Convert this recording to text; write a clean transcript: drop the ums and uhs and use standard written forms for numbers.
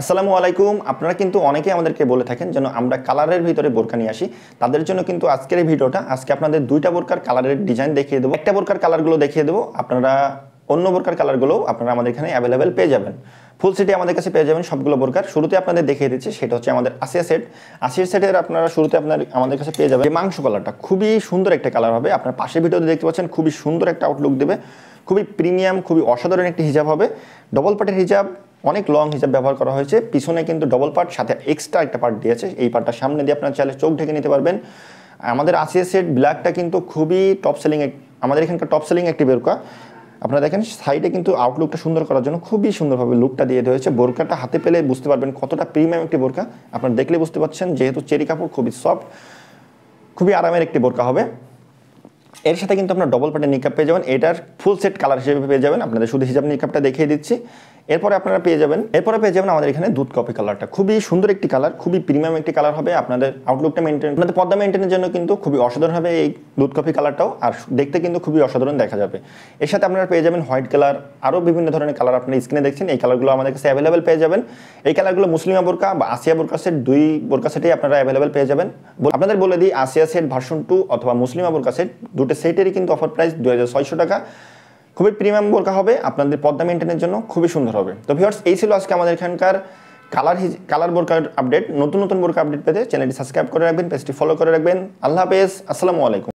আসসালামু আলাইকুম। আপনারা কিন্তু অনেকেই আমাদেরকে বলে থাকেন যেন আমরা কালারের ভিতরে বোরকা নিয়ে আসি। তাদের জন্য কিন্তু আজকের এই ভিডিওটা আজকে আপনাদের দুইটা বোরকার কালারের ডিজাইন দেখিয়ে দেবো। একটা বোরকার কালারগুলো দেখিয়ে দেবো, আপনারা অন্য বোরকার কালারগুলো আপনারা আমাদের এখানে অ্যাভেলেবেল পেয়ে যাবেন। ফুল সেটে আমাদের কাছে পেয়ে যাবেন সবগুলো বোরকার। শুরুতে আপনাদের দেখিয়ে দিচ্ছি, সেটা হচ্ছে আমাদের আসিয়া সেট। আসিয়া সেটের আপনারা শুরুতে আমাদের কাছে পেয়ে যাবেন মাংস কালারটা, খুবই সুন্দর একটা কালার হবে। আপনার পাশের ভিডিওতে দেখতে পাচ্ছেন খুবই সুন্দর একটা আউটলুক দেবে, খুবই প্রিমিয়াম, খুবই অসাধারণ একটি হিজাব হবে। ডবল পার্টের হিজাব, অনেক লং হিসাব ব্যবহার করা হয়েছে। পিছনে কিন্তু ডবল পার্ট, সাথে এক্সট্রা একটা পার্ট দিয়েছে। এই পার্টটা সামনে দিয়ে আপনার চাইলে চোখ ঢেকে নিতে পারবেন। আমাদের আসিয়া সেট ব্ল্যাকটা কিন্তু খুবই টপ সেলিং, আমাদের এখানকার টপ সেলিং একটি বোরকা। আপনারা দেখেন সাইডে কিন্তু আউটলুকটা সুন্দর করার জন্য খুবই সুন্দরভাবে লুকটা দিয়ে হয়েছে। বোরকাটা হাতে পেলে বুঝতে পারবেন কতটা প্রিমিয়াম একটি বোরকা। আপনারা দেখলে বুঝতে পারছেন, যেহেতু চেরি কাপড়, খুবই সফট, খুবই আরামের একটি বোরকা হবে। এর সাথে কিন্তু আপনার ডবল পার্টের নিকাপ পেয়ে যাবেন। এটার ফুল সেট কালার হিসেবে পেয়ে যাবেন। আপনাদের শুধু হিজাব নিকাপটা দেখিয়ে দিচ্ছি। এরপরে পেয়ে যাবেন আমাদের এখানে দুধ কফি কালারটা, খুবই সুন্দর একটি কালার, খুবই প্রিমিয়াম একটি কালার হবে। আপনাদের আউটলুকটা মেনটেন, আপনাদের পর্দা মেনটেনের জন্য কিন্তু খুবই অসাধারণ হবে এই দুধ কফি কালারটাও, আর দেখতে কিন্তু খুবই অসাধারণ দেখা যাবে। এর সাথে আপনারা পেয়ে যাবেন হোয়াইট কালার, আরও বিভিন্ন ধরনের কালার আপনারা স্ক্রিনে দেখছেন। এই কালারগুলো আমাদের কাছে অ্যাভেলেবেল পেয়ে যাবেন। এই কালারগুলো মুসলিমা বোরকা বা আসিয়া বোরকা সেট, দুই বোরকা সেটেই আপনারা অ্যাভেলেবেল পেয়ে যাবেন। আপনাদের বলে দিই, আসিয়া সেট ভার্সন 2 অথবা মুসলিমা বোরকা সেট, দুটো সেটেরই কিন্তু অফার প্রাইস 2600 টাকা। খুবই প্রিমিয়াম বোরকা হবে, আপনাদের পর্দা মেনটেনের জন্য খুবই সুন্দর হবে। তো ভিউয়ার্স, এই ছিল আজকে আমাদের এখানকার কালার বোরকার আপডেট। নতুন নতুন বোরকা আপডেট পেতে চ্যানেলটি সাবস্ক্রাইব করে রাখবেন, পেজটি ফলো করে রাখবেন। আল্লাহ হাফেজ, আসসালামু আলাইকুম।